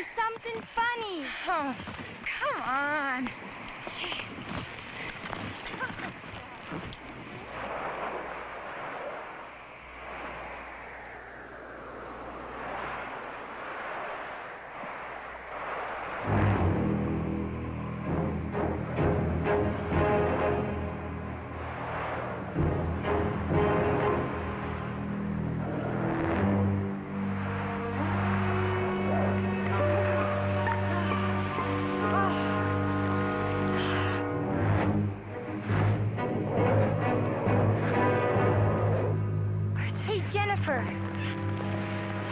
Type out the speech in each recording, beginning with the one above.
do something funny. Oh, come on. Jeez.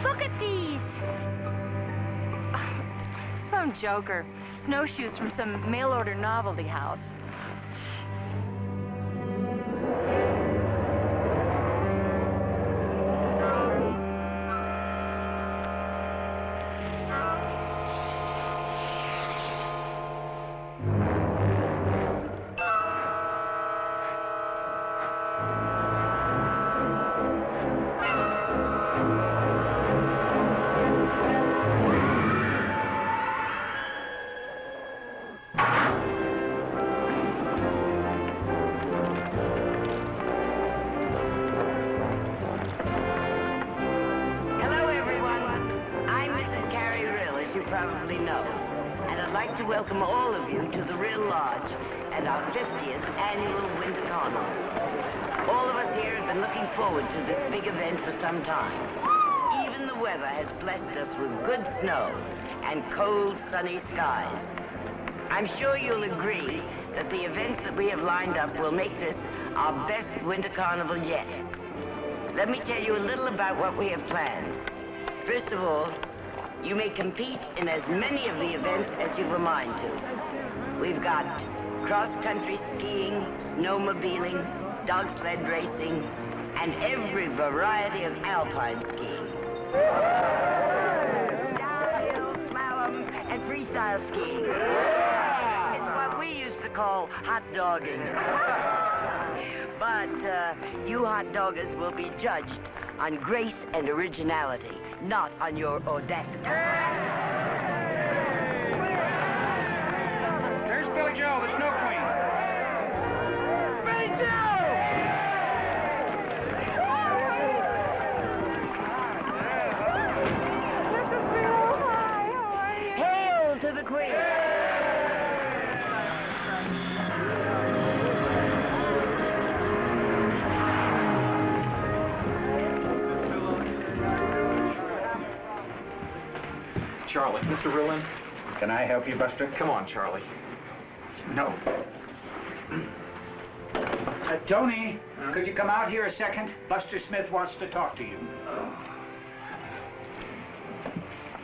Look at these. Some joker. Snowshoes from some mail-order novelty house. Probably know. And I'd like to welcome all of you to the Real Lodge and our 50th annual Winter Carnival. All of us here have been looking forward to this big event for some time. Even the weather has blessed us with good snow and cold, sunny skies. I'm sure you'll agree that the events that we have lined up will make this our best Winter Carnival yet. Let me tell you a little about what we have planned. First of all, you may compete in as many of the events as you've a mind to. We've got cross-country skiing, snowmobiling, dog sled racing, and every variety of alpine skiing. Downhill, slalom, and freestyle skiing. It's what we used to call hot dogging. But you hot doggers will be judged on grace and originality, not on your audacity. There's Billy Joe, the Snow Queen. Billy Joe! This is real high. How are you? Hail to the Queen! Charlie, Mr. Rillin? Can I help you, Buster? Come on, Charlie. No. Tony, could you come out here a second? Buster Smith wants to talk to you.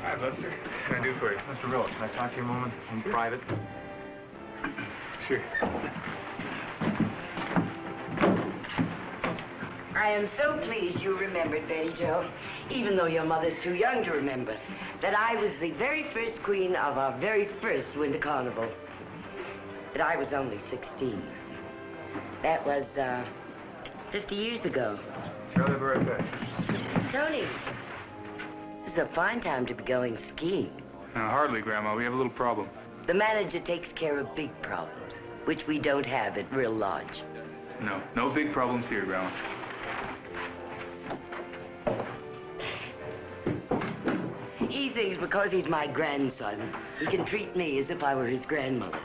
Hi, Buster. What can I do for you? Mr. Rillin, can I talk to you a moment in private? Sure. I am so pleased you remembered, Betty Jo, even though your mother's too young to remember, that I was the very first queen of our very first Winter Carnival. But I was only 16. That was, 50 years ago. Charlie, be right back. Tony, this is a fine time to be going skiing. Hardly, Grandma. We have a little problem. The manager takes care of big problems, which we don't have at Real Lodge. No, no big problems here, Grandma. He thinks because he's my grandson, he can treat me as if I were his grandmother.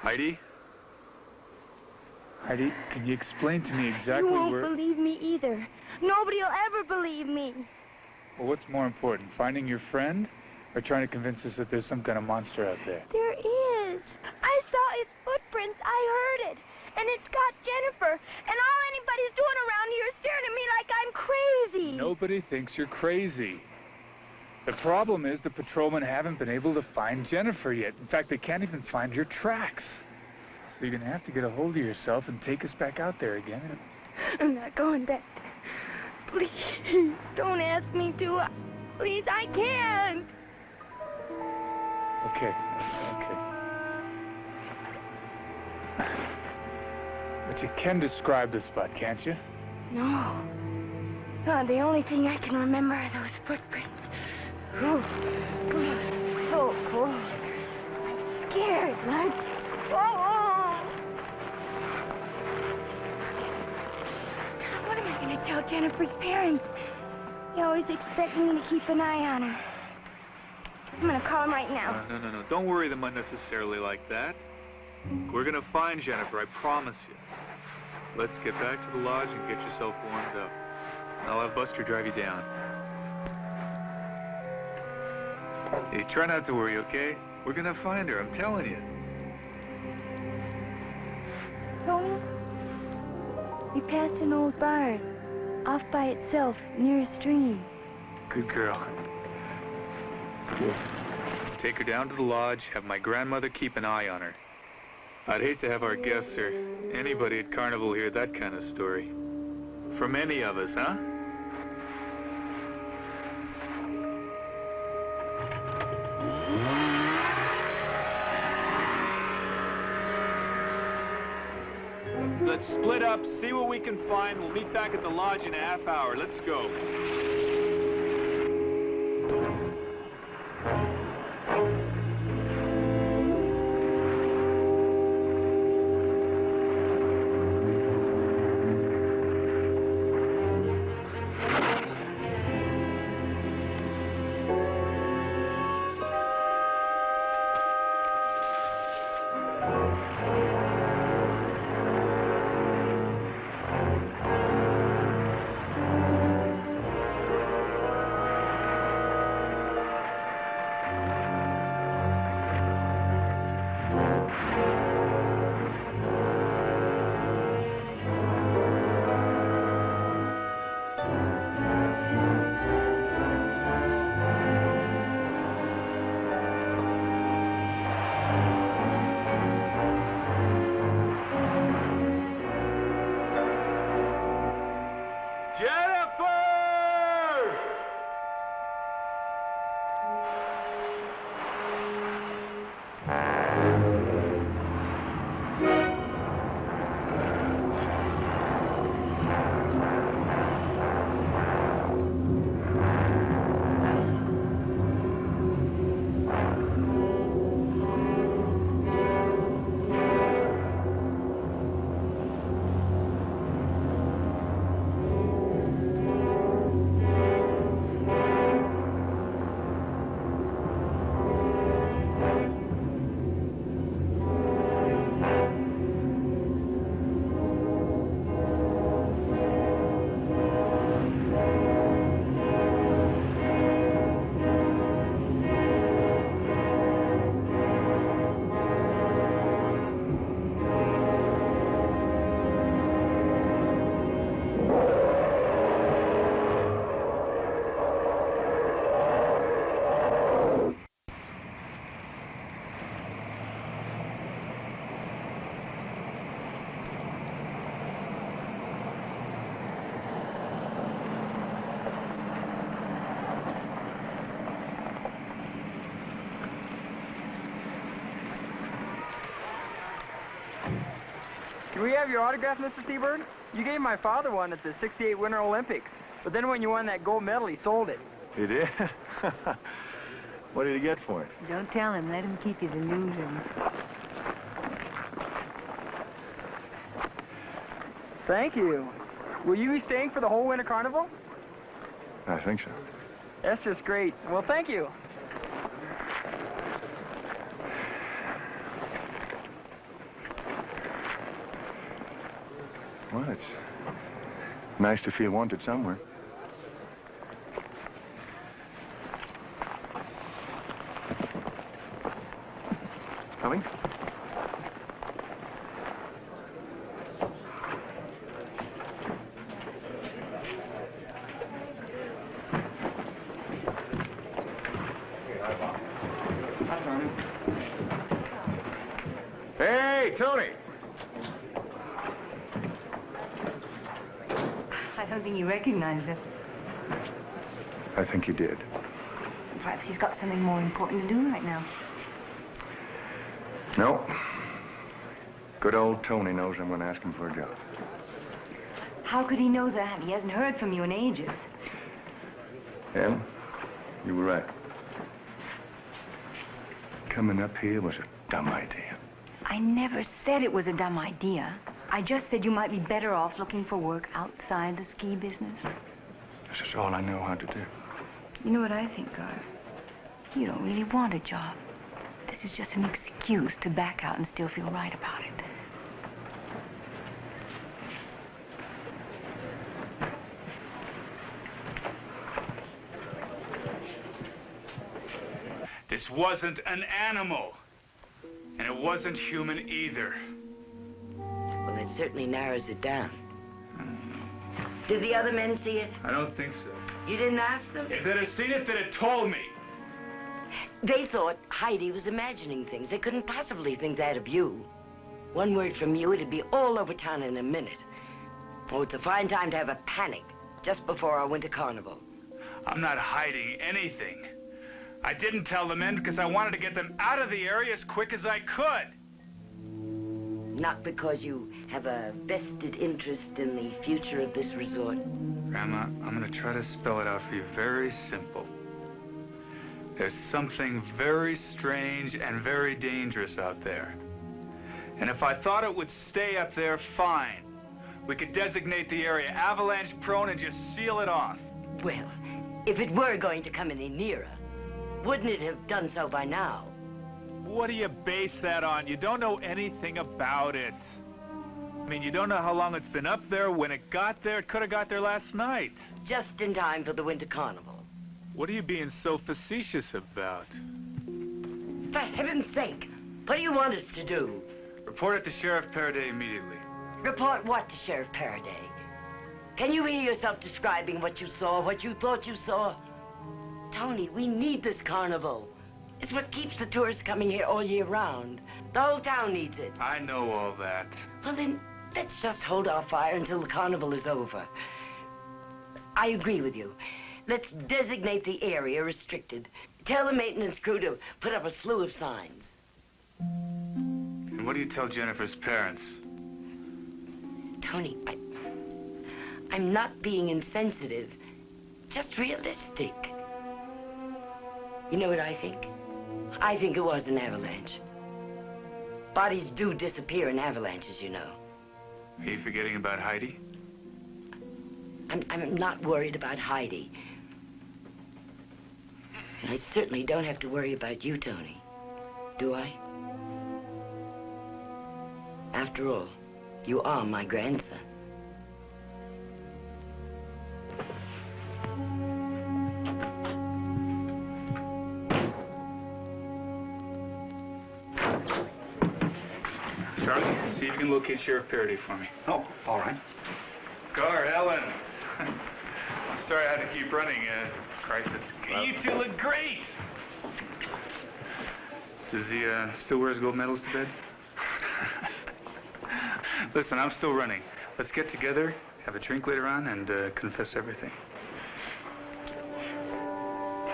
Heidi? Heidi, can you explain to me exactly You won't where... believe me either. Nobody will ever believe me. Well, what's more important, finding your friend or trying to convince us that there's some kind of monster out there? There is. I saw its footprints. I heard it. And it's got Jennifer. And all anybody's doing around here is staring at me like I'm crazy. Nobody thinks you're crazy. The problem is the patrolmen haven't been able to find Jennifer yet. In fact, they can't even find your tracks. So you're gonna have to get a hold of yourself and take us back out there again. I'm not going back. Please, don't ask me to. Please, I can't. Okay. But you can describe the spot, can't you? No. No, the only thing I can remember are those footprints. So cold. I'm scared, Lance. What am I going to tell Jennifer's parents? They always expect me to keep an eye on her. I'm going to call them right now. No. Don't worry them unnecessarily like that. We're gonna find Jennifer, I promise you. Let's get back to the lodge and get yourself warmed up. I'll have Buster drive you down. Hey, try not to worry, okay? We're gonna find her, I'm telling you. Tony, we passed an old barn, off by itself, near a stream. Good girl. Take her down to the lodge, have my grandmother keep an eye on her. I'd hate to have our guests or anybody at Carnival hear that kind of story. From any of us, huh? Let's split up, see what we can find. We'll meet back at the lodge in a half hour. Let's go. Can we have your autograph, Mr. Seabird? You gave my father one at the '68 Winter Olympics. But then when you won that gold medal, he sold it. He did? What did he get for it? Don't tell him. Let him keep his illusions. Thank you. Will you be staying for the whole Winter Carnival? I think so. That's just great. Well, thank you. Well, it's nice to feel wanted somewhere. Coming? Hey, Tony! I don't think he recognized us. I think you did. Perhaps he's got something more important to do right now. No. Good old Tony knows I'm going to ask him for a job. How could he know that? He hasn't heard from you in ages. Em, you were right. Coming up here was a dumb idea. I never said it was a dumb idea. I just said you might be better off looking for work outside the ski business. This is all I know how to do. You know what I think, Gar? You don't really want a job. This is just an excuse to back out and still feel right about it. This wasn't an animal. And it wasn't human either. Well, it certainly narrows it down. Did the other men see it? I don't think so. You didn't ask them? If they'd have seen it, they'd have told me. They thought Heidi was imagining things. They couldn't possibly think that of you. One word from you, it'd be all over town in a minute. Oh, it's a fine time to have a panic just before our winter carnival. I'm not hiding anything. I didn't tell the men because I wanted to get them out of the area as quick as I could. Not because you have a vested interest in the future of this resort. Grandma, I'm going to try to spell it out for you very simple. There's something very strange and very dangerous out there. And if I thought it would stay up there, fine. We could designate the area avalanche prone and just seal it off. Well, if it were going to come any nearer, wouldn't it have done so by now? What do you base that on? You don't know anything about it. I mean, you don't know how long it's been up there. When it got there, it could have got there last night. Just in time for the winter carnival. What are you being so facetious about? For heaven's sake, what do you want us to do? Report it to Sheriff Paraday immediately. Report what to Sheriff Paraday? Can you hear yourself describing what you saw, what you thought you saw? Tony, we need this carnival. It's what keeps the tourists coming here all year round. The whole town needs it. I know all that. Well, then, let's just hold our fire until the carnival is over. I agree with you. Let's designate the area restricted. Tell the maintenance crew to put up a slew of signs. And what do you tell Jennifer's parents? Tony, I'm not being insensitive, just realistic. You know what I think? I think it was an avalanche. Bodies do disappear in avalanches, you know. Are you forgetting about Heidi? I'm not worried about Heidi. I certainly don't have to worry about you, Tony. Do I? After all, you are my grandson. Charlie, see if you can locate Sheriff Paraday for me. Oh, all right. Gar, Ellen. I'm sorry I had to keep running. Crisis. You two look great. Does he still wear his gold medals to bed? Listen, I'm still running. Let's get together, have a drink later on, and confess everything.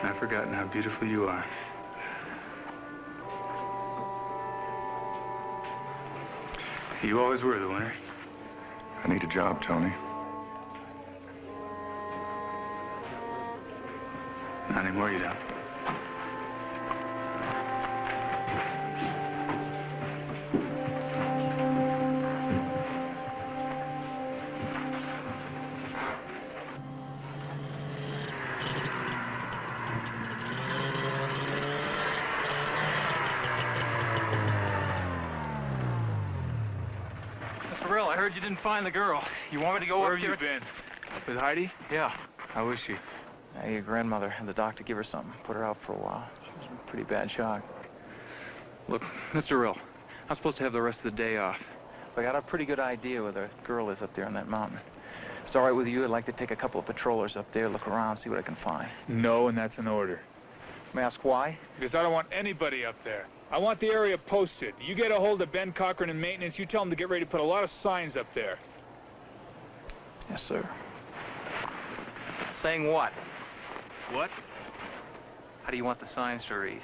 I've forgotten how beautiful you are. You always were the winner. I need a job, Tony. Not anymore, you don't. Brill, I heard you didn't find the girl. You want me to go Where up have there? you been? With Heidi? Yeah. How is she? Your grandmother had the doctor give her something. Put her out for a while. She was in pretty bad shock. Look, Mr. Rill, I'm supposed to have the rest of the day off. I got a pretty good idea where the girl is up there on that mountain. If it's all right with you, I'd like to take a couple of patrollers up there, look around, see what I can find. No, and that's an order. May I ask why? Because I don't want anybody up there. I want the area posted. You get a hold of Ben Cochran in maintenance, you tell him to get ready to put a lot of signs up there. Yes, sir. Saying what? What? How do you want the signs to read?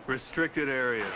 Restricted areas.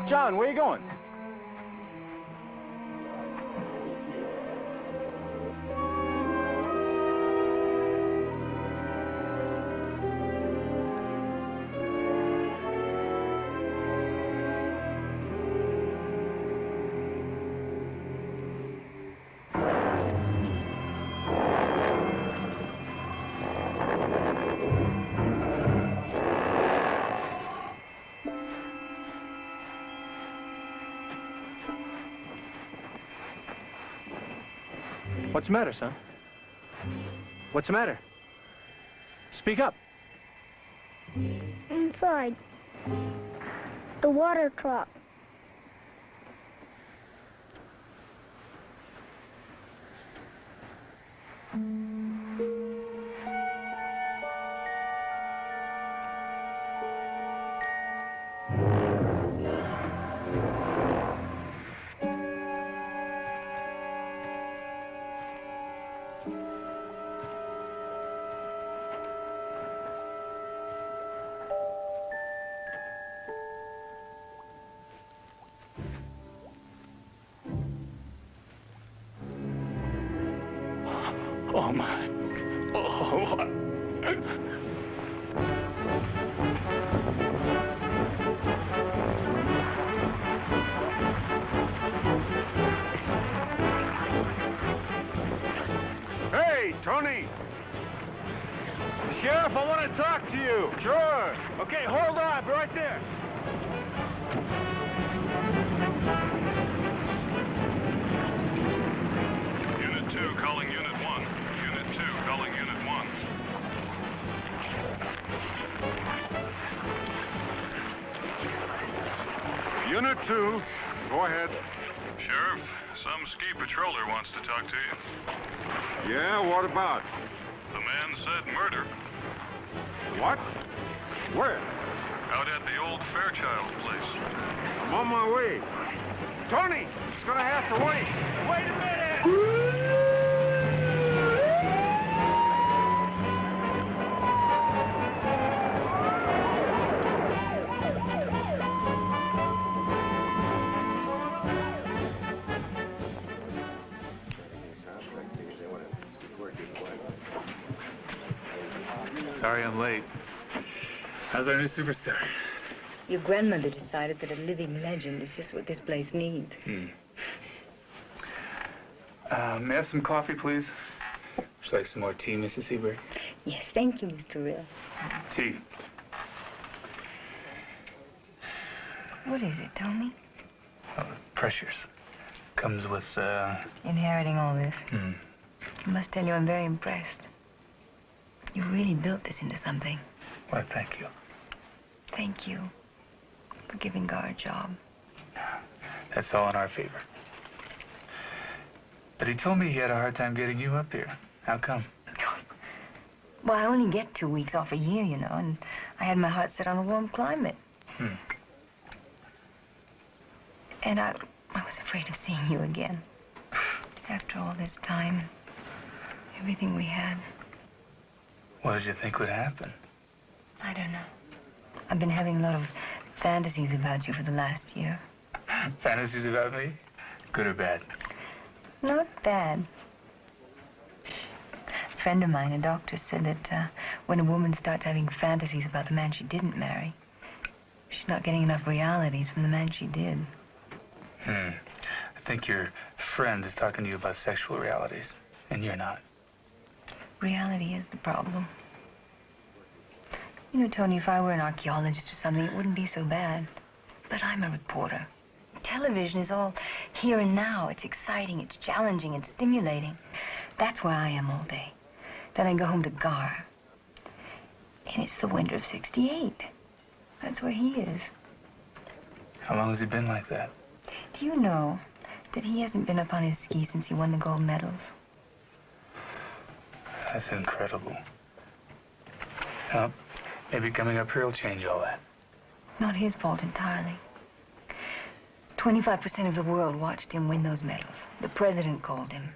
John, where you going? What's the matter, son? What's the matter? Speak up. Inside. The water truck. Oh, my. Oh. Hey, Tony! Sheriff, I want to talk to you. Sure. Okay, hold on. I'll be right there. Unit 2 calling Unit 1. Unit 2 calling Unit 1. Unit 2, go ahead. Sheriff, some ski patroller wants to talk to you. Yeah, what about? The man said murder. What? Where? Out at the old Fairchild place. I'm on my way. Tony, it's gonna have to wait. Wait a minute! Sorry I'm late. How's our new superstar? Your grandmother decided that a living legend is just what this place needs. May I have some coffee, please? Would you like some more tea, Mrs. Seberg? Yes, thank you, Mr. Rill. Tea. What is it, Tony? Precious. Comes with, Inheriting all this. I must tell you, I'm very impressed. You really built this into something. Why, thank you. Thank you for giving Gar a job. That's all in our favor. But he told me he had a hard time getting you up here. How come? Well, I only get 2 weeks off a year, you know, and I had my heart set on a warm climate. And I was afraid of seeing you again. After all this time, everything we had. What did you think would happen? I don't know. I've been having a lot of fantasies about you for the last year. Fantasies about me? Good or bad? Not bad. A friend of mine, a doctor, said that when a woman starts having fantasies about the man she didn't marry, she's not getting enough realities from the man she did. I think your friend is talking to you about sexual realities, and you're not. Reality is the problem. You know, Tony, if I were an archaeologist or something, it wouldn't be so bad. But I'm a reporter. Television is all here and now. It's exciting, it's challenging, it's stimulating. That's where I am all day. Then I go home to Gar. And it's the winter of '68. That's where he is. How long has he been like that? Do you know that he hasn't been up on his skis since he won the gold medals? That's incredible. Well, maybe coming up here will change all that. Not his fault entirely. 25% of the world watched him win those medals. The president called him.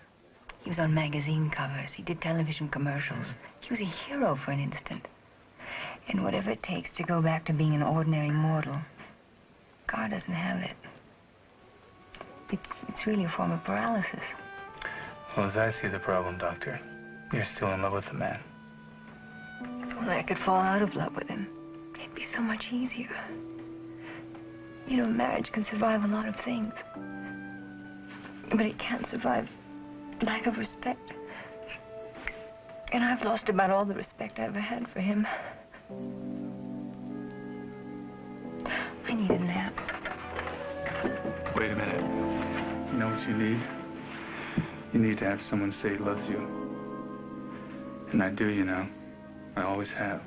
He was on magazine covers. He did television commercials. He was a hero for an instant. And whatever it takes to go back to being an ordinary mortal, Gar doesn't have it. It's really a form of paralysis. Well, as I see the problem, Doctor, you're still in love with the man. Well, I could fall out of love with him. It'd be so much easier. You know, marriage can survive a lot of things. But it can't survive lack of respect. And I've lost about all the respect I ever had for him. I need a nap. Wait a minute. You know what you need? You need to have someone say he loves you. And I do, you know. I always have.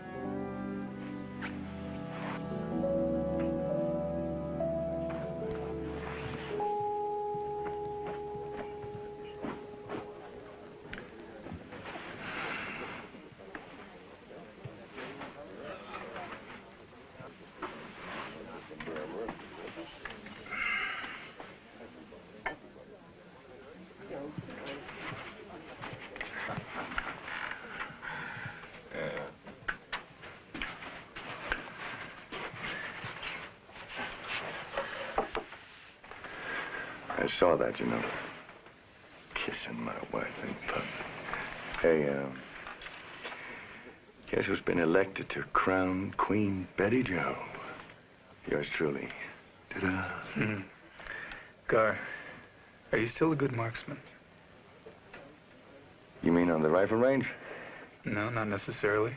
I saw that, you know. Kissing my wife in public. Hey, guess who's been elected to crown Queen Betty Joe? Yours truly. Ta-da. Gar, are you still a good marksman? You mean on the rifle range? No, not necessarily.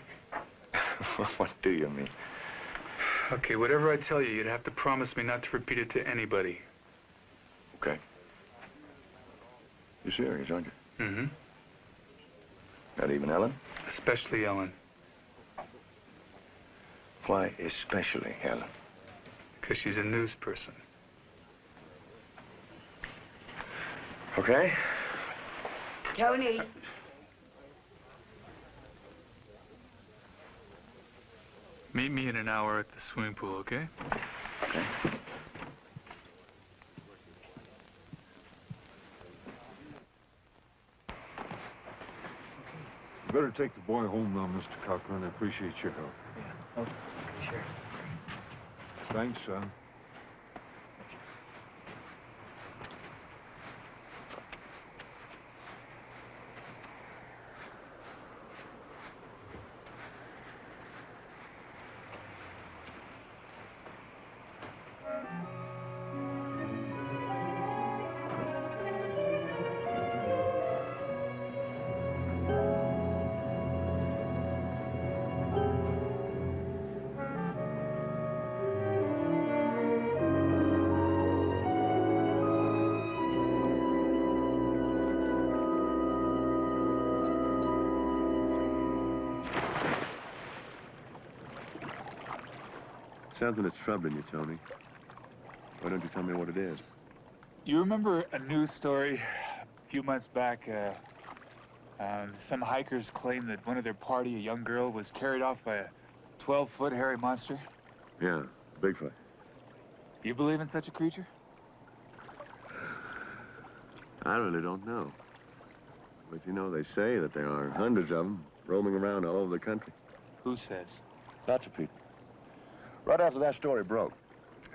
What do you mean? Okay, whatever I tell you, you'd have to promise me not to repeat it to anybody. Okay. You're serious, aren't you? Mm-hmm. Not even Ellen? Especially Ellen. Why especially Ellen? Because she's a news person. Okay. Tony. Meet me in an hour at the swimming pool, okay? Okay. You better take the boy home now, Mr. Cochran. I appreciate your help. Yeah, okay, sure. Thanks, son. Something that's troubling you, Tony. Why don't you tell me what it is? You remember a news story a few months back? Some hikers claimed that one of their party, a young girl, was carried off by a 12-foot hairy monster. Yeah, Bigfoot. Do you believe in such a creature? I really don't know. But you know, they say that there are hundreds of them roaming around all over the country. Who says? Lots of people. Right after that story broke,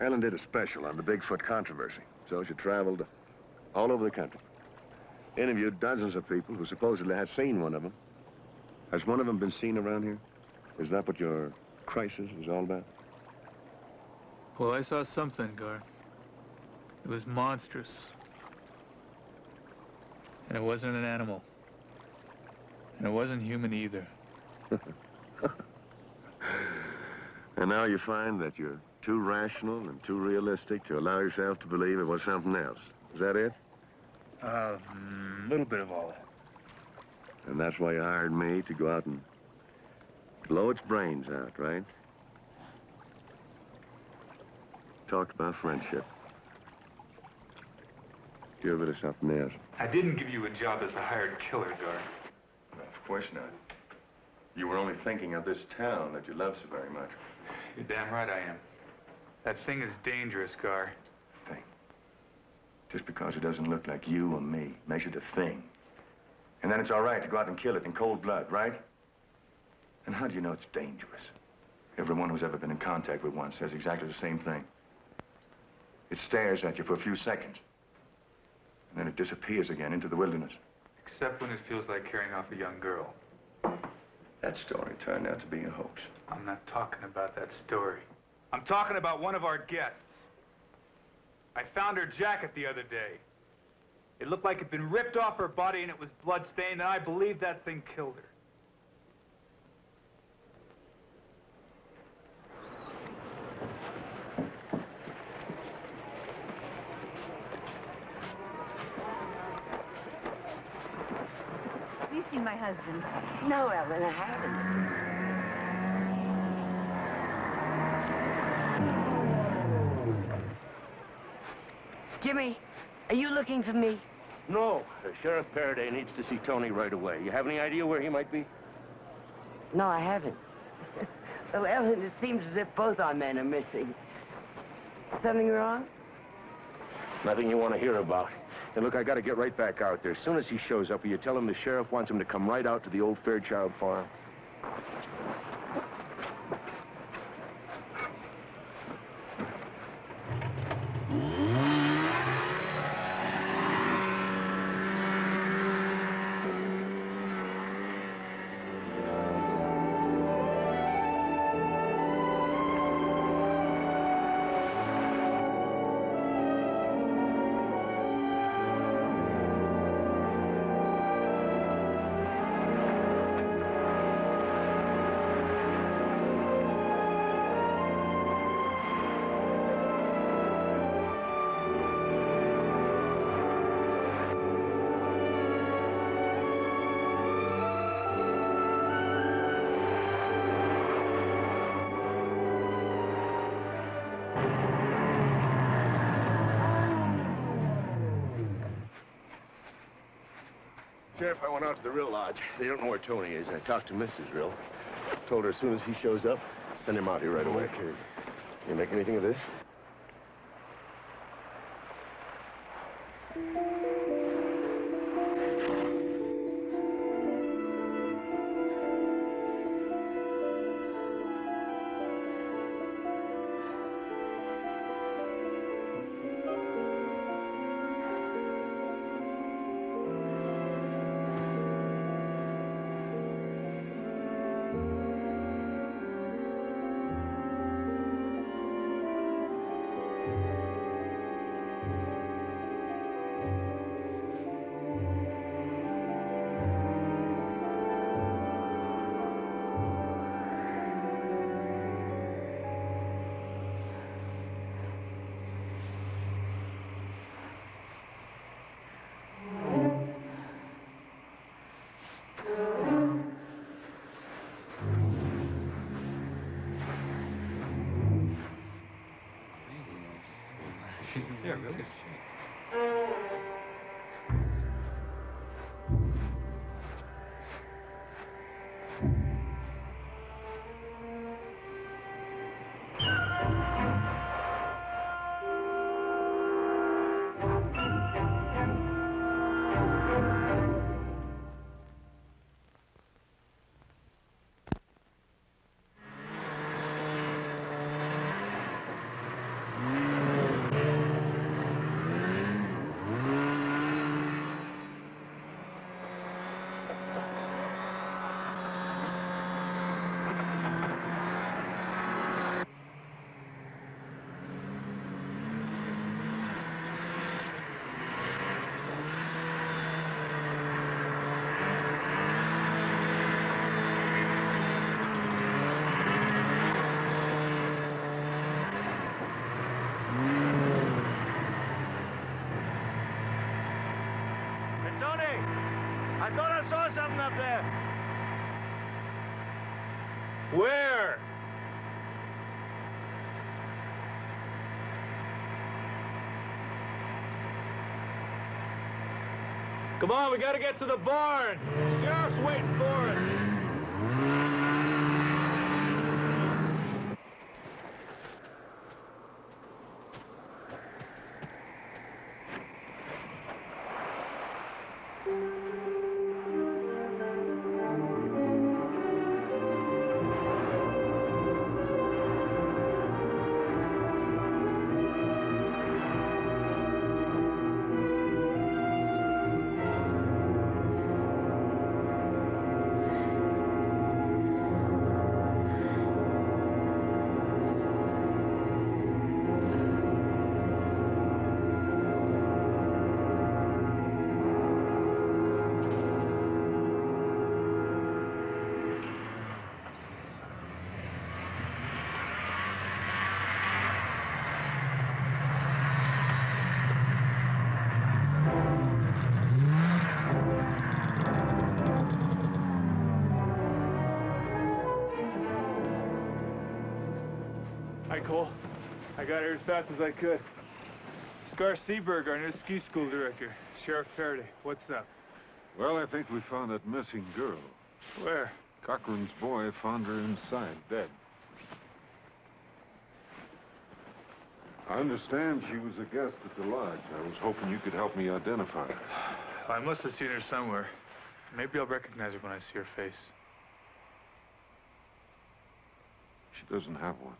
Ellen did a special on the Bigfoot controversy. So she traveled all over the country. Interviewed dozens of people who supposedly had seen one of them. Has one of them been seen around here? Is that what your crisis is all about? Well, I saw something, Gar. It was monstrous. And it wasn't an animal. And it wasn't human either. And now you find that you're too rational and too realistic to allow yourself to believe it was something else. Is that it? A little bit of all that. And that's why you hired me to go out and blow its brains out, right? Talk about friendship. Give it or something else. I didn't give you a job as a hired killer, Gar. Well, of course not. You were only thinking of this town that you love so very much. You're damn right I am. That thing is dangerous, Gar. Thing. Just because it doesn't look like you or me makes it a thing. And then it's all right to go out and kill it in cold blood, right? And how do you know it's dangerous? Everyone who's ever been in contact with one says exactly the same thing. It stares at you for a few seconds. And then it disappears again into the wilderness. Except when it feels like carrying off a young girl. That story turned out to be a hoax. I'm not talking about that story. I'm talking about one of our guests. I found her jacket the other day. It looked like it'd been ripped off her body and it was blood-stained, and I believe that thing killed her. Have you seen my husband? No, Ellen, I haven't. Jimmy, are you looking for me? No. Sheriff Faraday needs to see Tony right away. You have any idea where he might be? No, I haven't. Well, Ellen, it seems as if both our men are missing. Something wrong? Nothing you want to hear about. And look, I got to get right back out there. As soon as he shows up, will you tell him the sheriff wants him to come right out to the old Fairchild farm? Sheriff, I went out to the Rill Lodge. They don't know where Tony is. I talked to Mrs. Rill. Told her as soon as he shows up, send him out here right away. Okay. You make anything of this? Yeah, really. I thought I saw something up there. Where? Come on, we gotta get to the barn. The sheriff's waiting for us. Cole. I got here as fast as I could. Scar Seaberg, our new ski school director. Sheriff Faraday, what's up? Well, I think we found that missing girl. Where? Cochran's boy found her inside, dead. I understand she was a guest at the lodge. I was hoping you could help me identify her. I must have seen her somewhere. Maybe I'll recognize her when I see her face. She doesn't have one.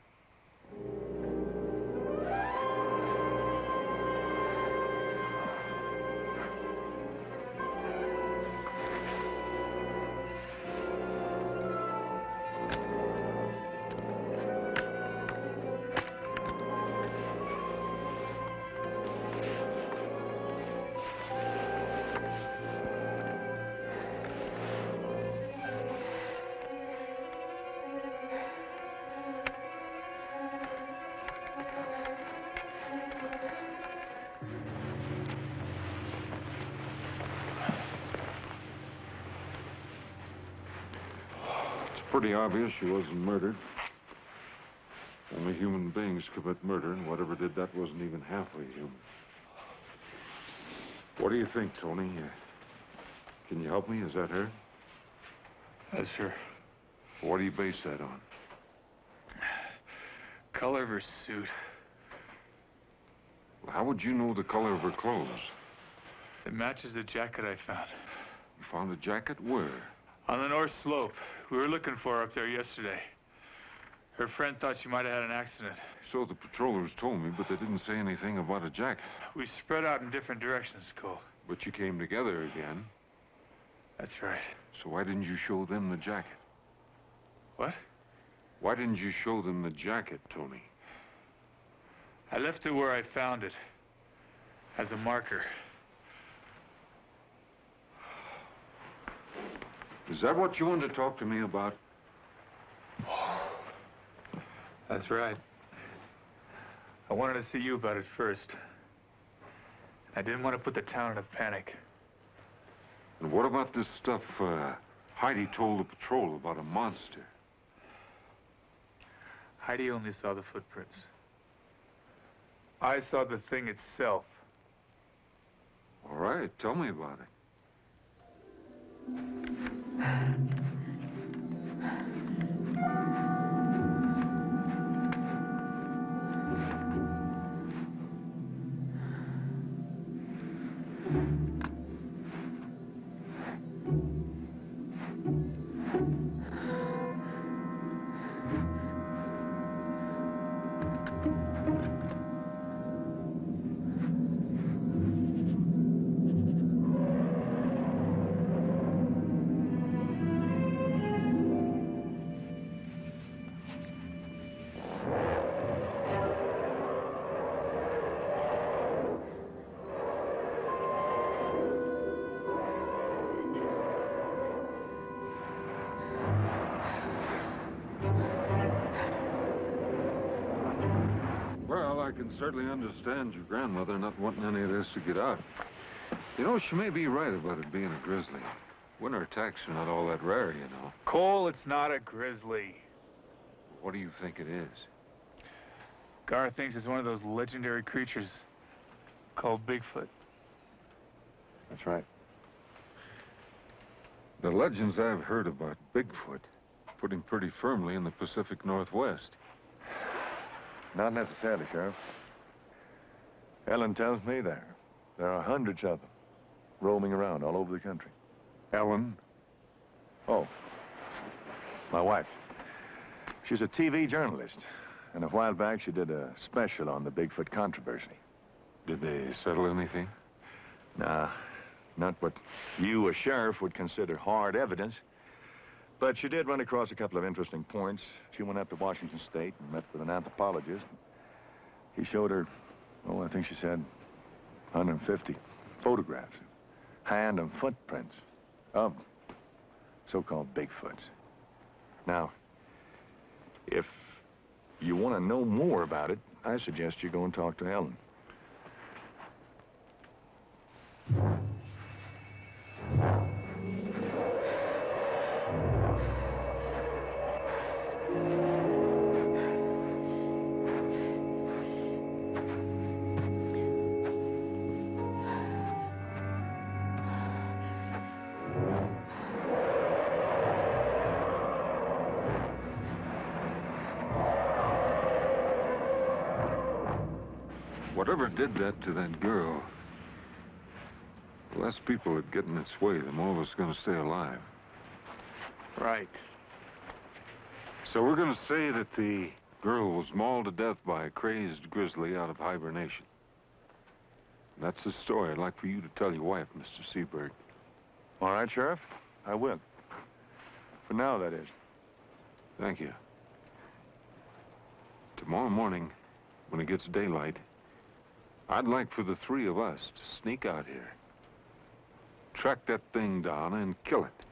Pretty obvious she wasn't murdered. Only human beings commit murder, and whatever did that wasn't even halfway human. What do you think, Tony? Can you help me? Is that her? That's her. What do you base that on? Color of her suit. Well, how would you know the color of her clothes? It matches the jacket I found. You found a jacket? Where? On the north slope. We were looking for her up there yesterday. Her friend thought she might have had an accident. So the patrollers told me, but they didn't say anything about a jacket. We spread out in different directions, Cole. But you came together again. That's right. So why didn't you show them the jacket? What? Why didn't you show them the jacket, Tony? I left it where I found it. As a marker. Is that what you wanted to talk to me about? That's right. I wanted to see you about it first. I didn't want to put the town in a panic. And what about this stuff Heidi told the patrol about a monster? Heidi only saw the footprints. I saw the thing itself. All right, tell me about it. I can certainly understand your grandmother not wanting any of this to get out. You know, she may be right about it being a grizzly. Winter attacks are not all that rare, you know. Cole, it's not a grizzly. What do you think it is? Gar thinks it's one of those legendary creatures called Bigfoot. That's right. The legends I've heard about Bigfoot put him pretty firmly in the Pacific Northwest. Not necessarily, Sheriff. Ellen tells me there are hundreds of them roaming around all over the country. Ellen? Oh, my wife. She's a TV journalist. And a while back, she did a special on the Bigfoot controversy. Did they settle anything? Nah, not what you, a sheriff, would consider hard evidence. But she did run across a couple of interesting points. She went up to Washington State and met with an anthropologist. He showed her, I think she said 150 photographs, hand and footprints of so-called Bigfoots. Now, if you want to know more about it, I suggest you go and talk to Ellen. Whatever did that to that girl, the less people that get in its way, the more of us are going to stay alive. Right. So we're going to say that the girl was mauled to death by a crazed grizzly out of hibernation. That's the story I'd like for you to tell your wife, Mr. Seberg. All right, Sheriff. I will. For now, that is. Thank you. Tomorrow morning, when it gets daylight, I'd like for the three of us to sneak out here, track that thing down, and kill it.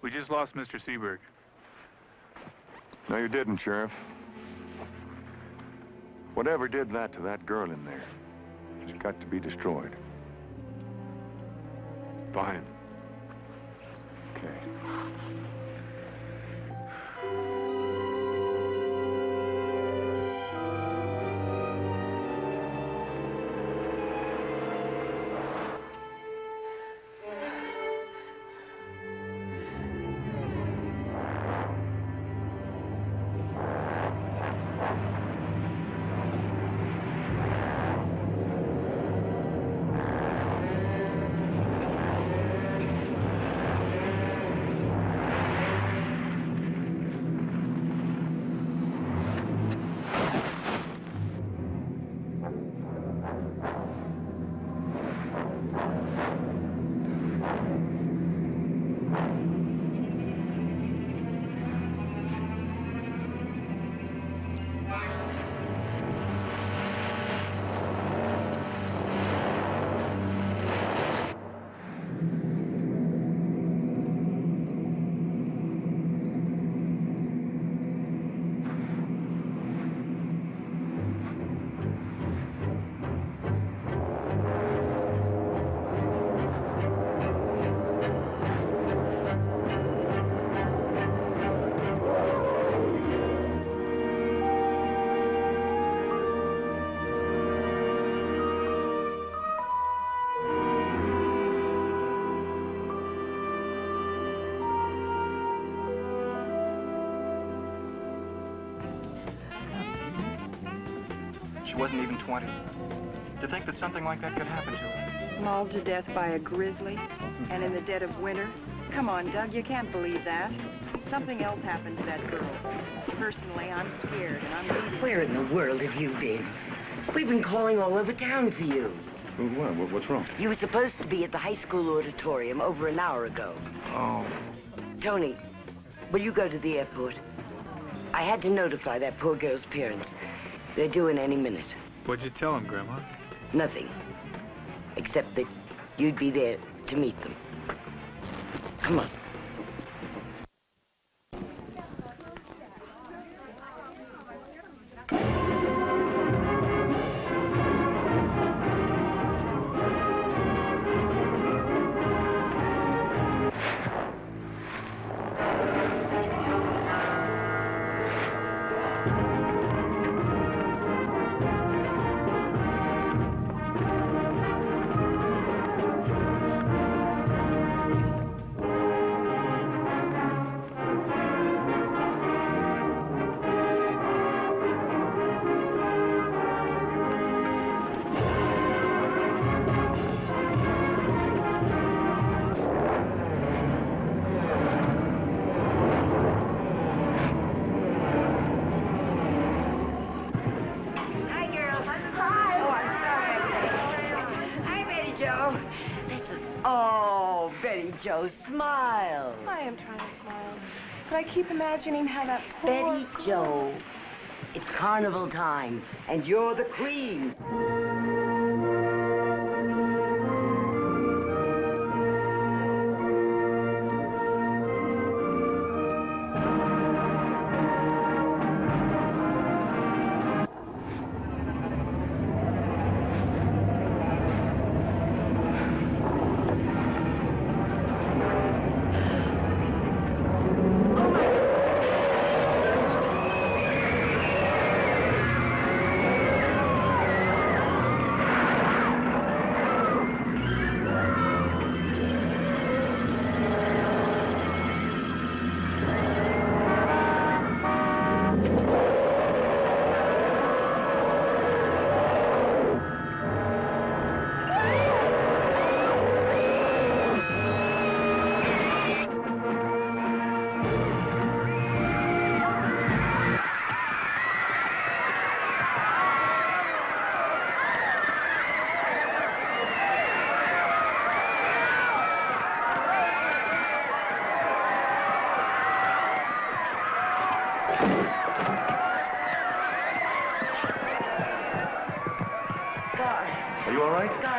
We just lost Mr. Seberg. No, you didn't, Sheriff. Whatever did that to that girl in there has got to be destroyed. Fine. Okay. She wasn't even 20. To think that something like that could happen to her. Mauled to death by a grizzly, and in the dead of winter. Come on, Doug, you can't believe that. Something else happened to that girl. Personally, I'm scared, and I'm leaving. Where in the world have you been? We've been calling all over town for you. What's wrong? You were supposed to be at the high school auditorium over an hour ago. Oh. Tony, will you go to the airport? I had to notify that poor girl's parents. They're due in any minute. What'd you tell him, Grandma? Nothing. Except that you'd be there to meet them. Come on. Joe, smile. I am trying to smile, but I keep imagining how that poor Betty Joe, it's carnival time, and you're the queen.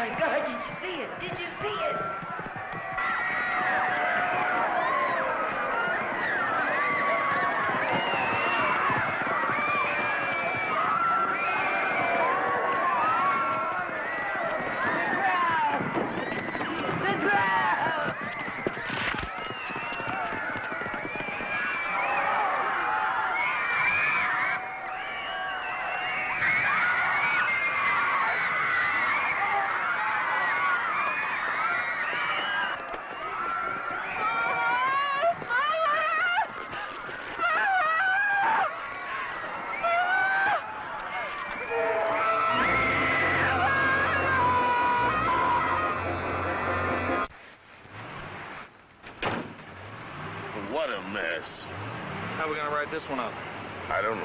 my God, did you see it? Did you see it? What a mess. How are we gonna write this one up? I don't know.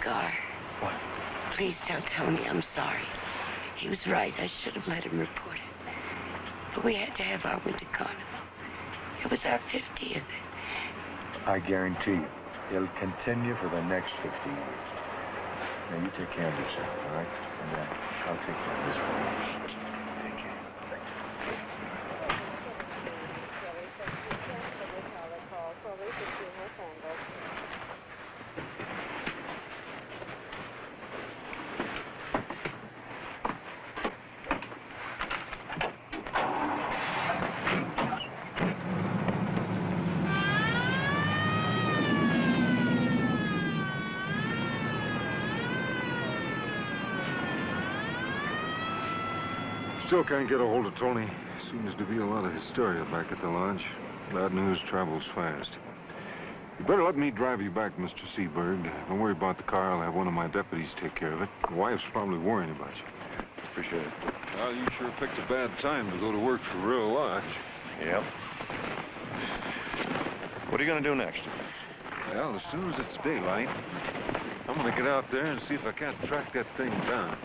Gar. What? Please tell Tony I'm sorry. He was right. I should have let him report it. But we had to have our winter carnival. It was our 50th. I guarantee you, it'll continue for the next 50 years. Now, you take care of yourself, all right? And I'll take care of this one. Take care. Still can't get a hold of Tony. Seems to be a lot of hysteria back at the lodge. Bad news travels fast. You better let me drive you back, Mr. Seaberg. Don't worry about the car. I'll have one of my deputies take care of it. The wife's probably worrying about you. Appreciate it. Well, you sure picked a bad time to go to work for Real Lodge. Yep. What are you gonna do next? Well, as soon as it's daylight, I'm gonna get out there and see if I can't track that thing down.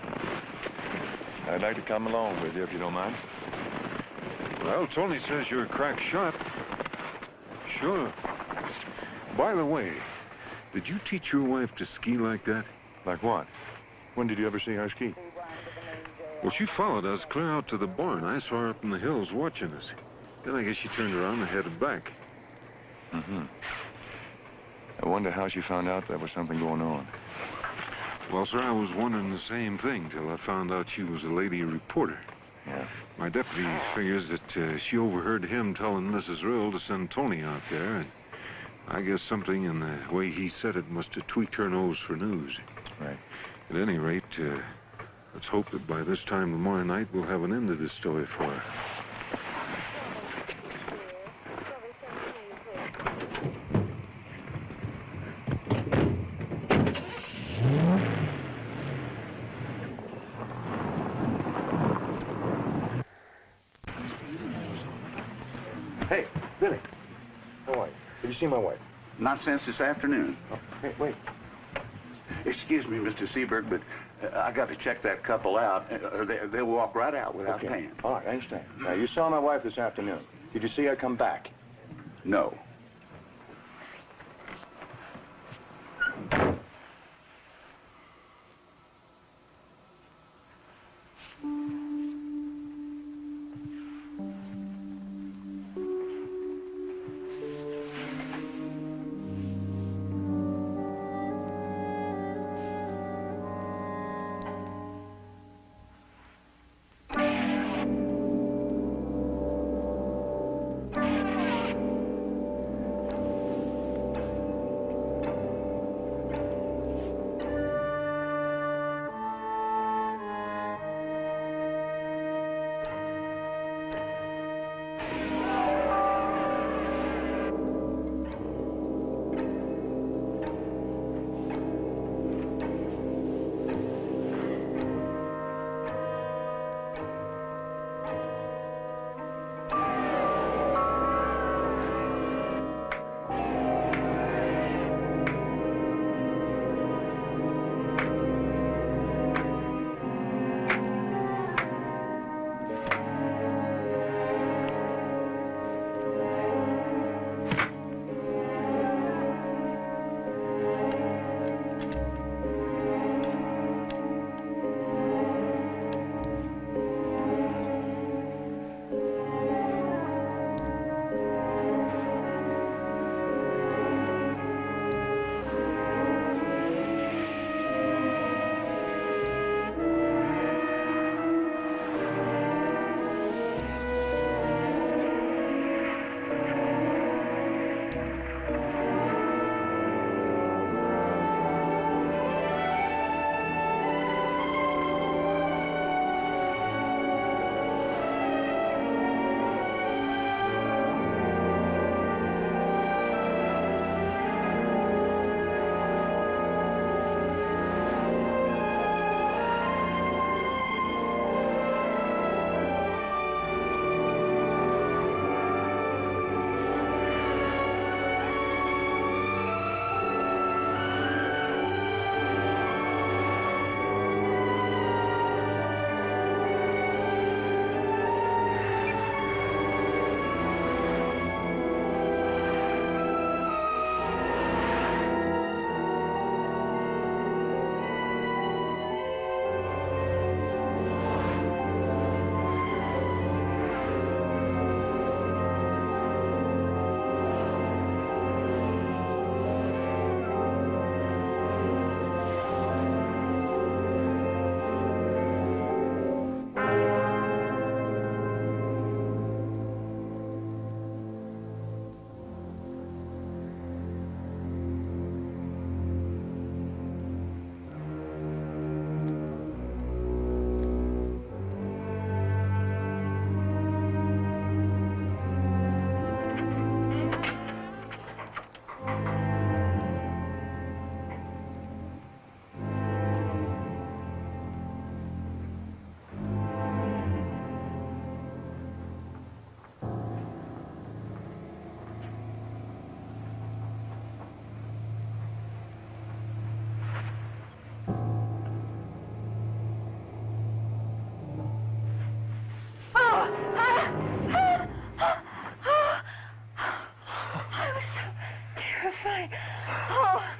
I'd like to come along with you if you don't mind. Well, Tony says you're a crack shot. Sure. By the way, did you teach your wife to ski like that? Like what? When did you ever see her ski? Well, she followed us clear out to the barn. I saw her up in the hills watching us. Then I guess she turned around and headed back. Mm-hmm. I wonder how she found out there was something going on. Well, sir, I was wondering the same thing till I found out she was a lady reporter. Yeah. My deputy figures that she overheard him telling Mrs. Rill to send Tony out there, and I guess something in the way he said it must have tweaked her nose for news. Right. At any rate, let's hope that by this time tomorrow night we'll have an end to this story for her. Hey, Billy. How are you? Did you see my wife? Not since this afternoon. Oh, hey, wait. Excuse me, Mr. Seaberg, but I got to check that couple out, or they'll walk right out without paying. All right, I understand. Now, you saw my wife this afternoon. Did you see her come back? No.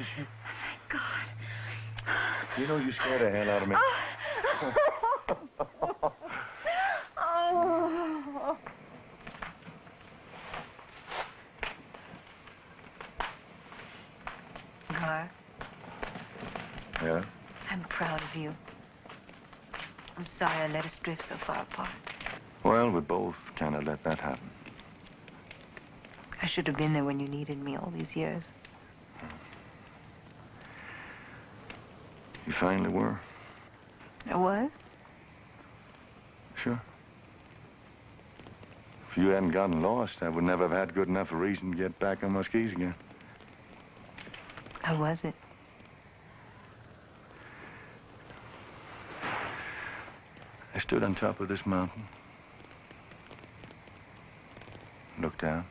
Thank God. You know you scared the hell out of me. Oh. Gar, Yeah? I'm proud of you. I'm sorry I let us drift so far apart. Well, we both kind of let that happen. I should have been there when you needed me all these years. You finally were. I was? Sure. If you hadn't gotten lost, I would never have had good enough a reason to get back on my skis again. How was it? I stood on top of this mountain, looked down,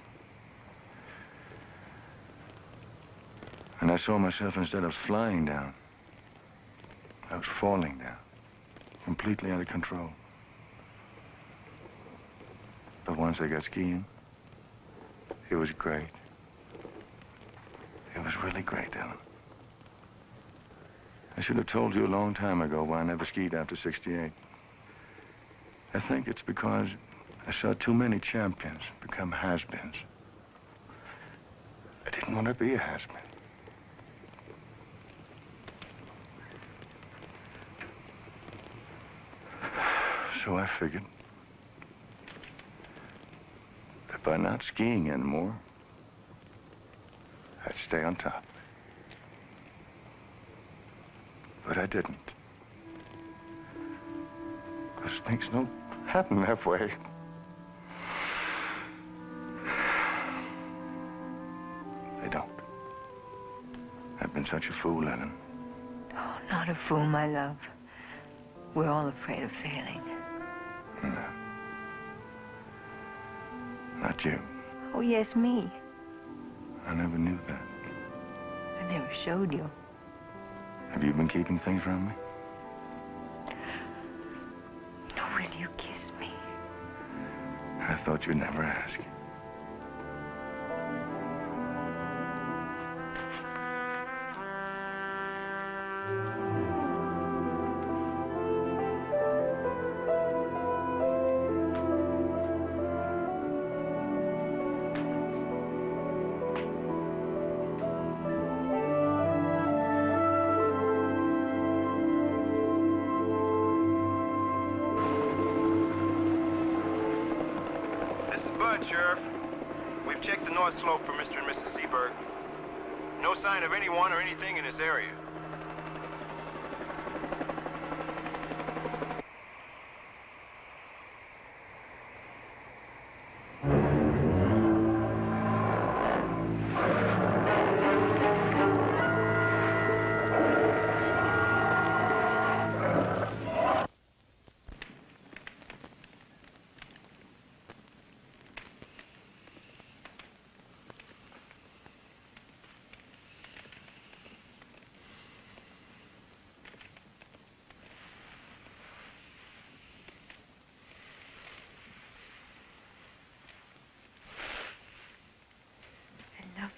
and I saw myself, instead of flying down, I was falling down, completely out of control. But once I got skiing, it was great. It was really great, Ellen. I should have told you a long time ago why I never skied after 68. I think it's because I saw too many champions become has-beens. I didn't want to be a has-been. So I figured that by not skiing anymore, I'd stay on top. But I didn't. Because things don't happen that way. They don't. I've been such a fool, Ellen. Oh, not a fool, my love. We're all afraid of failing. No. Not you. Oh, yes, me. I never knew that. I never showed you. Have you been keeping things from me? Oh, will you kiss me? I thought you'd never ask. Sheriff. We've checked the north slope for Mr. and Mrs. Seberg. No sign of anyone or anything in this area.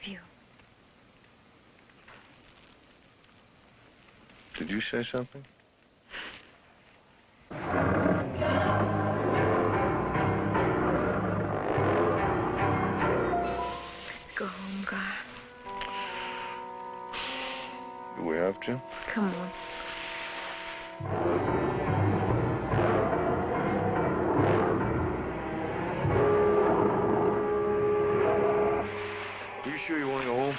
You. Did you say something? Let's go home, Gar. Do we have to? Come on. You sure you want to go home?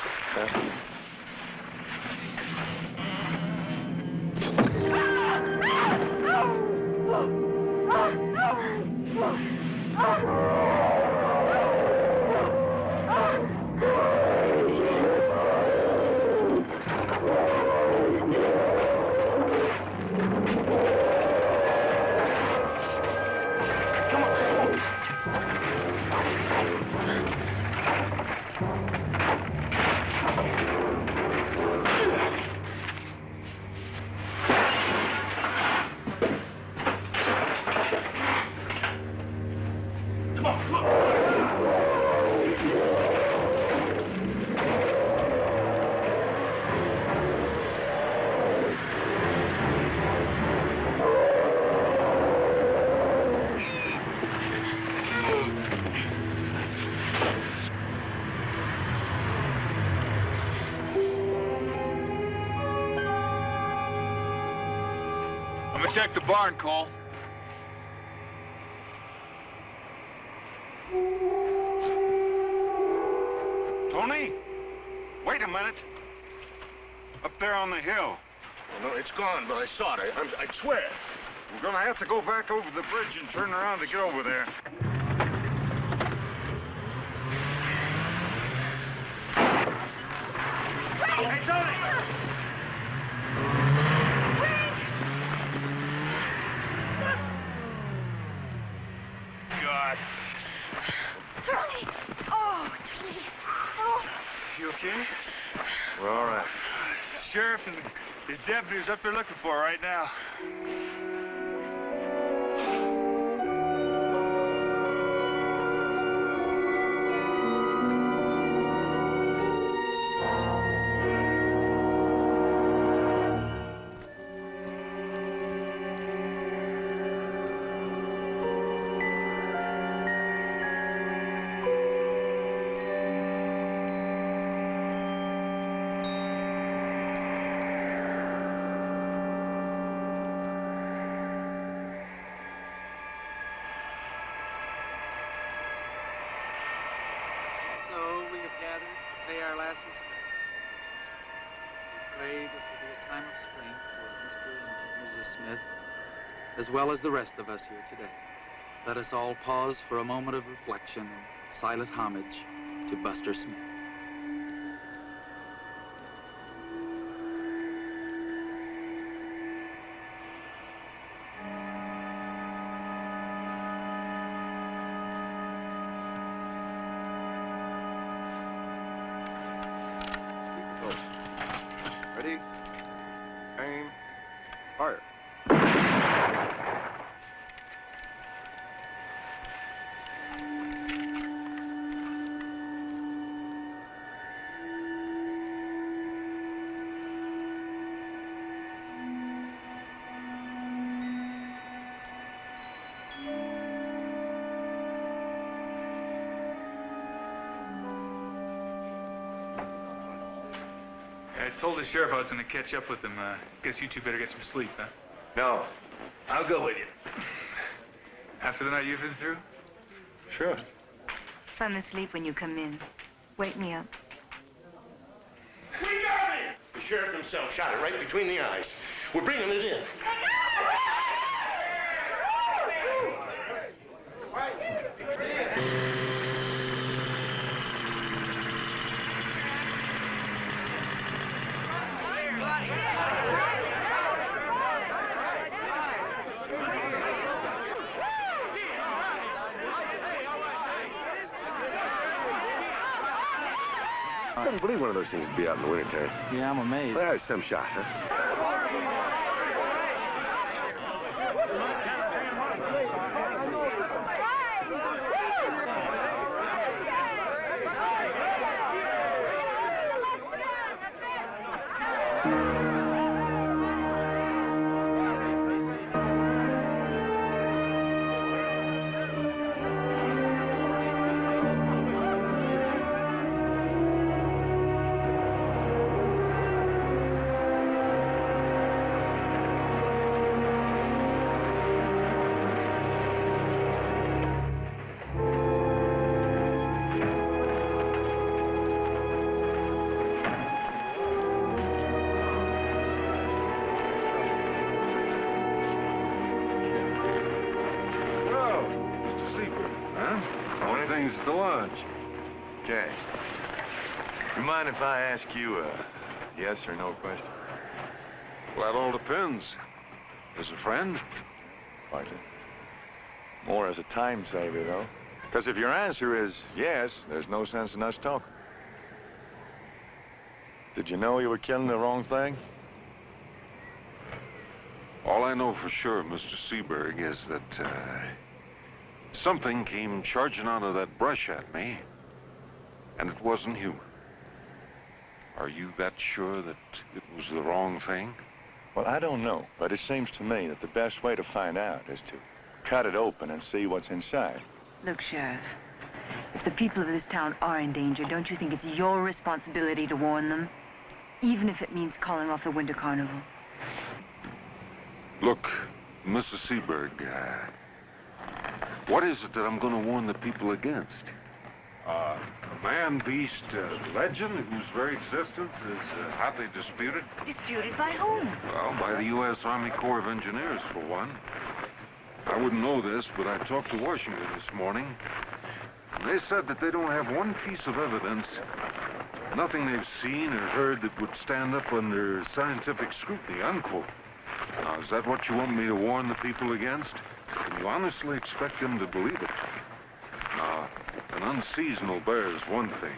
check the barn, Cole. Tony? Wait a minute. Up there on the hill. Well, no, it's gone, but I saw it. I swear. We're gonna have to go back over the bridge and turn around to get over there. Hey, Tony! God. Tony! Oh, Tony. Oh. You okay? We're all right. Sheriff and his deputies up there looking for her right now. So we have gathered to pay our last respects. We pray this will be a time of strength for Mr. and Mrs. Smith, as well as the rest of us here today. Let us all pause for a moment of reflection and silent homage to Buster Smith. Ready? Aim. Fire. I told the sheriff I was going to catch up with him. Guess you two better get some sleep, huh? No. I'll go with you. After the night you've been through? Sure. If I'm asleep when you come in, wake me up. We got it! The sheriff himself shot it right between the eyes. We're bringing it in. I couldn't believe one of those things would be out in the wintertime. Yeah, I'm amazed. Well, that's some shot, huh? Things to lunch. Okay. You mind if I ask you a yes or no question? Well, that all depends. As a friend? Martha. More as a time saver, though. Because if your answer is yes, there's no sense in us talking. Did you know you were killing the wrong thing? All I know for sure, Mr. Seaberg, is that something came charging out of that brush at me, and it wasn't human. Are you that sure that it was the wrong thing? Well, I don't know, but it seems to me that the best way to find out is to cut it open and see what's inside. Look, Sheriff, if the people of this town are in danger, don't you think it's your responsibility to warn them? Even if it means calling off the Winter Carnival. Look, Mrs. Seberg, what is it that I'm going to warn the people against? A man-beast legend whose very existence is hotly disputed? Disputed by whom? Well, by the U.S. Army Corps of Engineers, for one. I wouldn't know this, but I talked to Washington this morning. And they said that they don't have one piece of evidence, nothing they've seen or heard that would stand up under scientific scrutiny, unquote. Now, is that what you want me to warn the people against? Can you honestly expect them to believe it? Now, an unseasonal bear is one thing,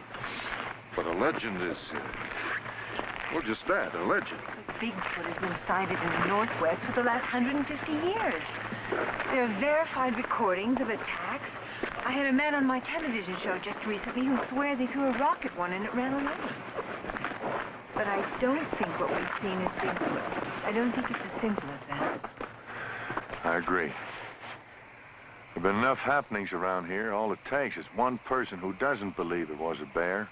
but a legend is, well, just that, a legend. Bigfoot has been sighted in the Northwest for the last 150 years. There are verified recordings of attacks. I had a man on my television show just recently who swears he threw a rock at one and it ran away. But I don't think what we've seen is Bigfoot. I don't think it's as simple as that. I agree. There have been enough happenings around here. All it takes is one person who doesn't believe it was a bear,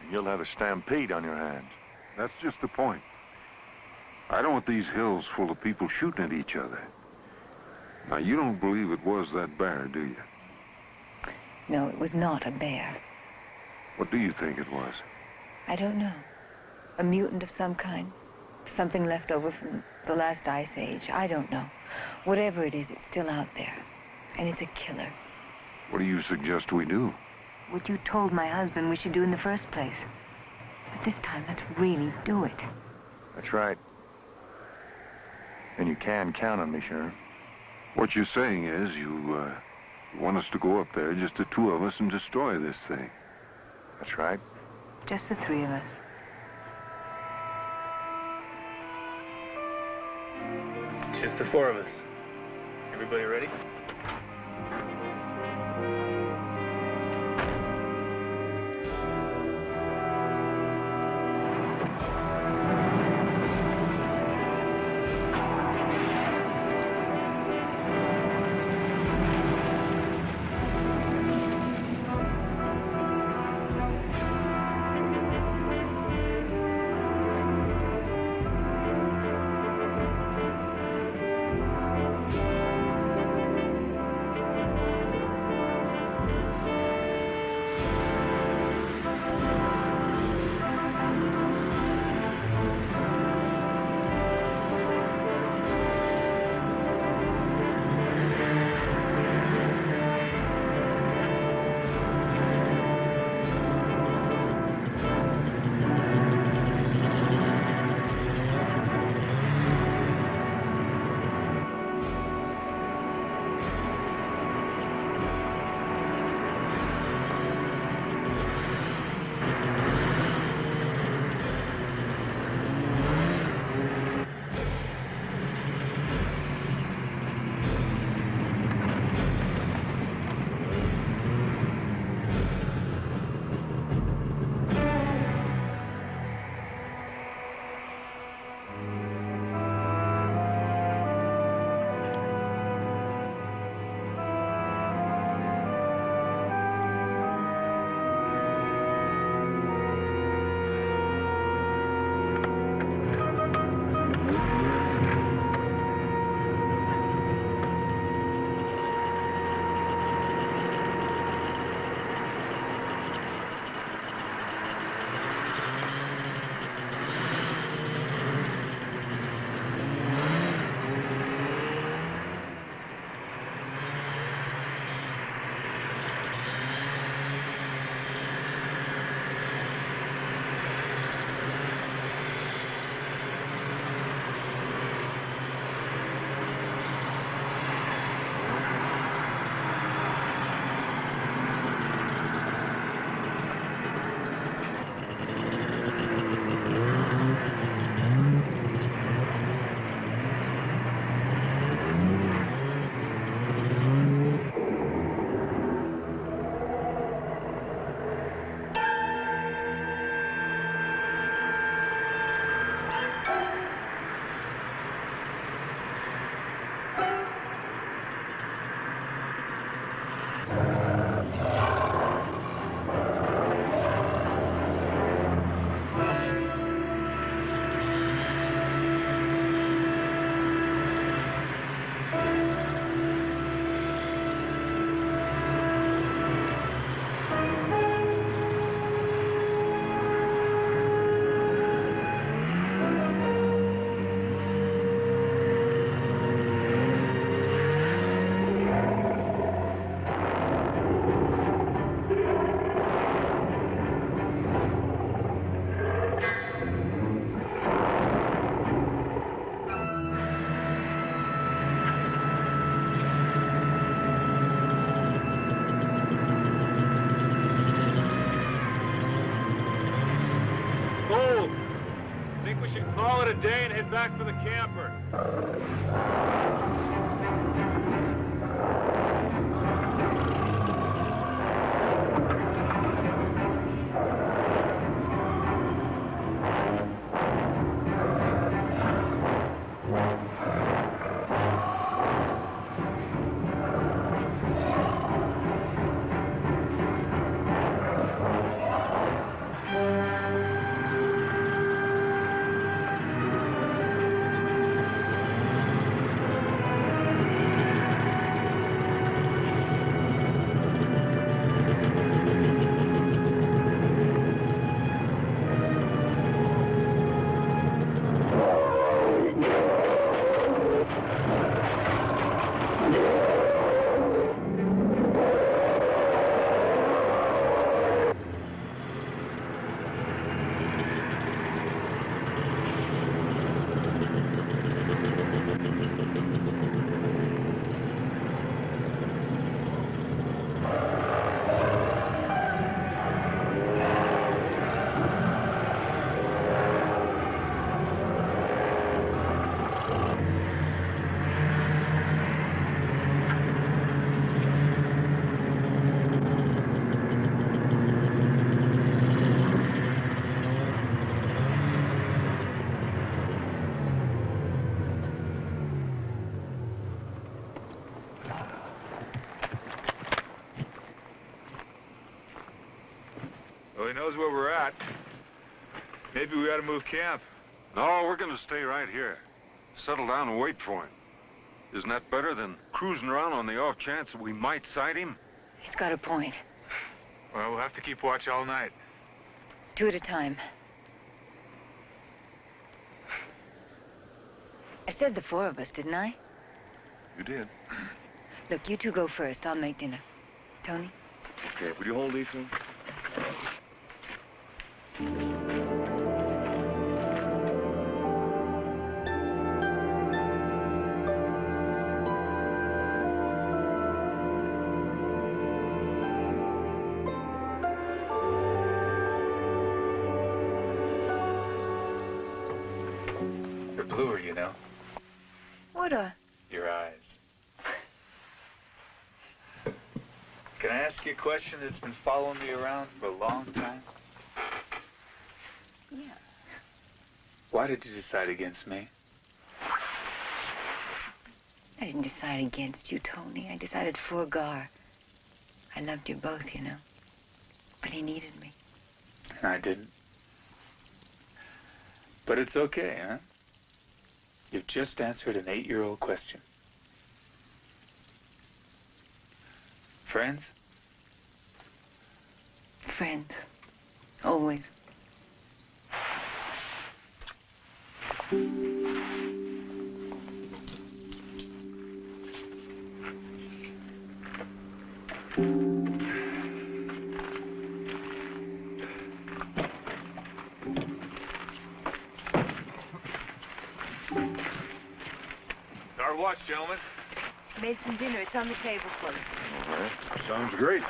and you'll have a stampede on your hands. That's just the point. I don't want these hills full of people shooting at each other. Now, you don't believe it was that bear, do you? No, it was not a bear. What do you think it was? I don't know. A mutant of some kind. Something left over from the last ice age. I don't know. Whatever it is, it's still out there. And it's a killer. What do you suggest we do? What you told my husband we should do in the first place. But this time, let's really do it. That's right. And you can count on me, Sheriff. What you're saying is you want us to go up there, just the two of us, and destroy this thing. That's right. Just the three of us. Just the four of us. Everybody ready? call it a day and head back for the camper. Well, he knows where we're at. Maybe we ought to move camp. No, we're gonna stay right here. Settle down and wait for him. Isn't that better than cruising around on the off chance that we might sight him? He's got a point. Well, we'll have to keep watch all night. 2 at a time. I said the 4 of us, didn't I? You did. Look, you two go first. I'll make dinner. Tony? Okay, would you hold Ethan? You're bluer, you know. What are? Your eyes. Can I ask you a question that's been following me around for a long time? Yeah. Why did you decide against me? I didn't decide against you, Tony. I decided for Gar. I loved you both, you know. But he needed me. And I didn't. But it's okay, huh? You've just answered an 8-year-old question. Friends? Friends. Always. It's our watch, gentlemen. Made some dinner. It's on the table for you. All right. Sounds great.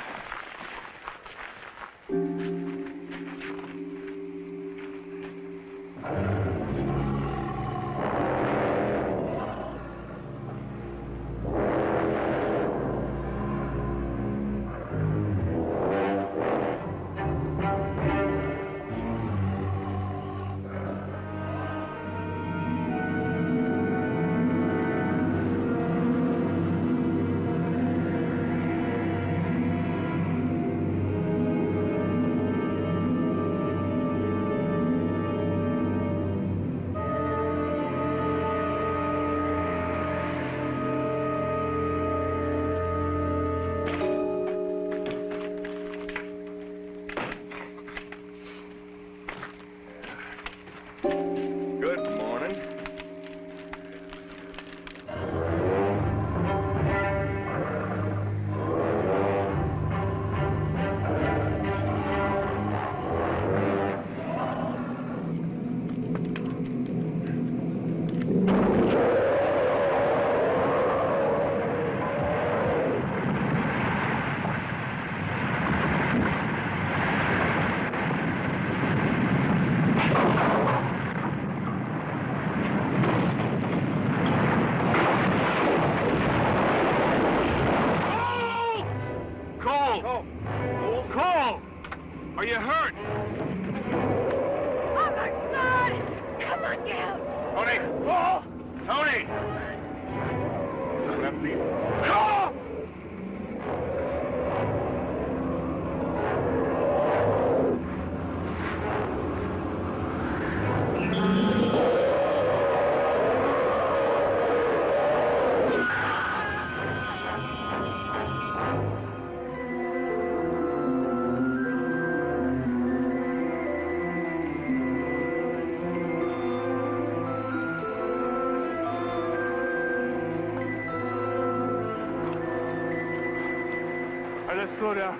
Are you hurt? Oh, my God! Come on down! Tony! Oh! Tony! Oh! Let's slow down.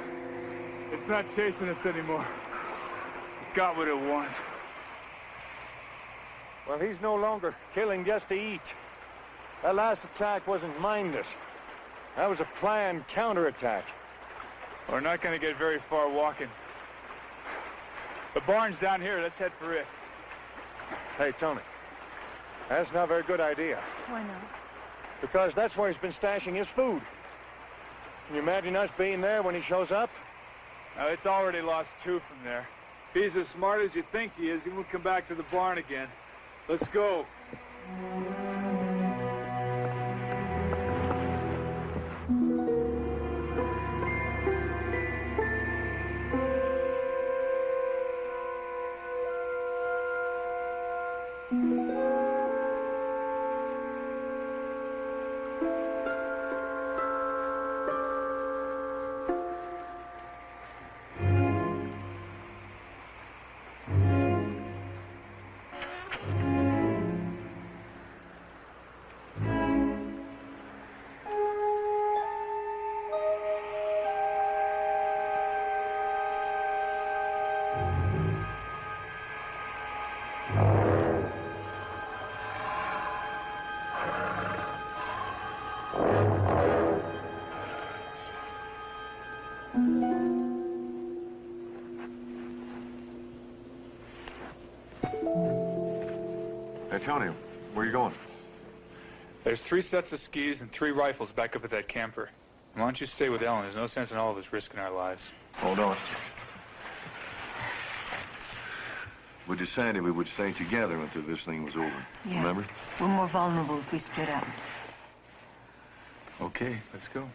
It's not chasing us anymore. It got what it wants. Well, he's no longer killing just to eat. That last attack wasn't mindless. That was a planned counterattack. We're not going to get very far walking. The barn's down here. Let's head for it. Hey, Tony. That's not a very good idea. Why not? Because that's where he's been stashing his food. Can you imagine us being there when he shows up? Now, it's already lost 2 from there. If he's as smart as you think he is, he won't come back to the barn again. Let's go. Hey, Tony, where are you going? There's 3 sets of skis and 3 rifles back up at that camper. Why don't you stay with Ellen? There's no sense in all of us risking our lives. Hold on. We decided we would stay together until this thing was over. Yeah. Remember? We're more vulnerable if we split up. Okay, let's go.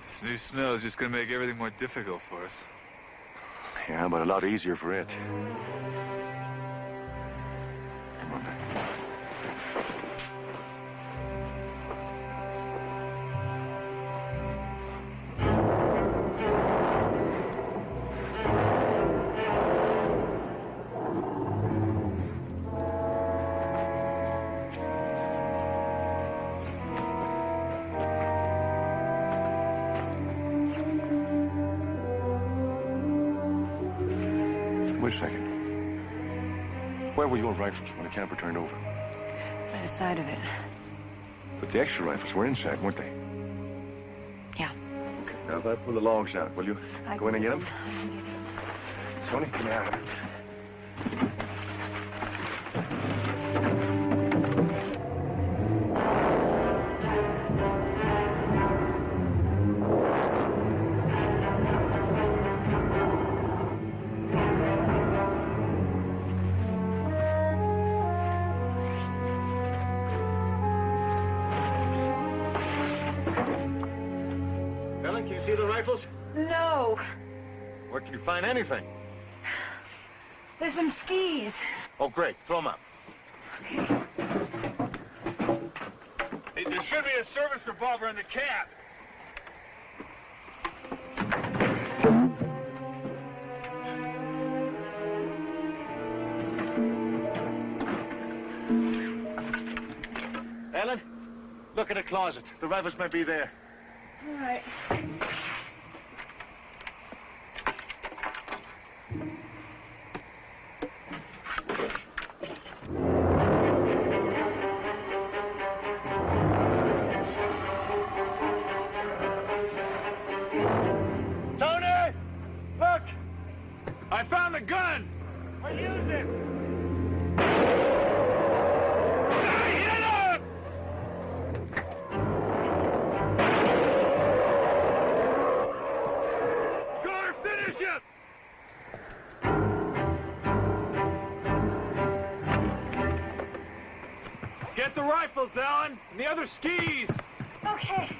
This new snow is just going to make everything more difficult for us. Yeah, but a lot easier for it. Wait a second. Where were your rifles when the camper turned over? By the side of it. But the extra rifles were inside, weren't they? Yeah. Okay, now if I pull the logs out, will you go in and get them? Tony, come here. Ellen, can you see the rifles? No. Where can you find anything? There's some skis. Oh, great. Throw them up. Hey, there should be a service revolver in the cab. Ellen, look in the closet. The rifles might be there. All right. use it! Get the rifles, Alan, and the other skis! Okay.